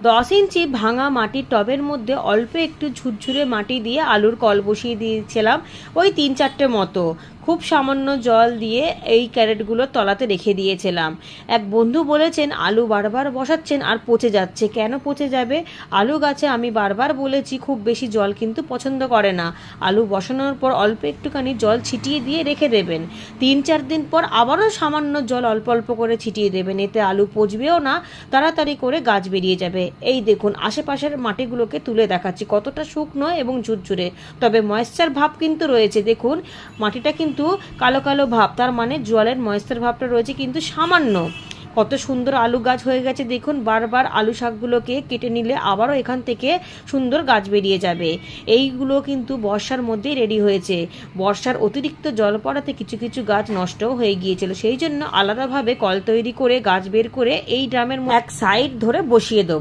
10 ইঞ্চি ভাঙা মাটির টবের মধ্যে অল্প একটু ঝুরঝুরে মাটি দিয়ে আলুর কল বসিয়ে দিয়েছিলাম, ওই 3-4টে মতো। খুব সামান্য জল দিয়ে এই ক্যারেটগুলো তলাতে রেখে দিয়েছিলাম। এক বন্ধু বলেছেন আলু বারবার বসাচ্ছেন আর পচে যাচ্ছে। কেন পচে যাবে? আলু গাছে আমি বারবার বলেছি খুব বেশি জল কিন্তু পছন্দ করে না। আলু বসানোর পর অল্প একটুখানি জল ছিটিয়ে দিয়ে রেখে দেবেন। 3-4 দিন পর আবারও সামান্য জল অল্প অল্প করে ছিটিয়ে দেবেন, এতে আলু পচবেও না, তাড়াতাড়ি করে গাছ বেরিয়ে যাবে। এই দেখুন আশেপাশের মাটিগুলোকে তুলে দেখাচ্ছি কতটা শুকনো এবং ঝুরঝুরে, তবে ময়েশ্চার ভাব কিন্তু রয়েছে। দেখুন মাটিটা কিন্তু কালো কালো ভাব, তার মানে জলের ময়েশ্চার ভাবটা রয়েছে কিন্তু সামান্য। কত সুন্দর আলু গাছ হয়ে গেছে দেখুন। বারবার আলু শাকগুলোকে কেটে নিলে আবারও এখান থেকে সুন্দর গাছ বেরিয়ে যাবে। এইগুলো কিন্তু বর্ষার মধ্যেই রেডি হয়েছে। বর্ষার অতিরিক্ত জল পড়াতে কিছু কিছু গাছ নষ্টও হয়ে গিয়েছিল, সেই জন্য আলাদাভাবে কল তৈরি করে গাছ বের করে এই ড্রামের এক সাইড ধরে বসিয়ে দেবো।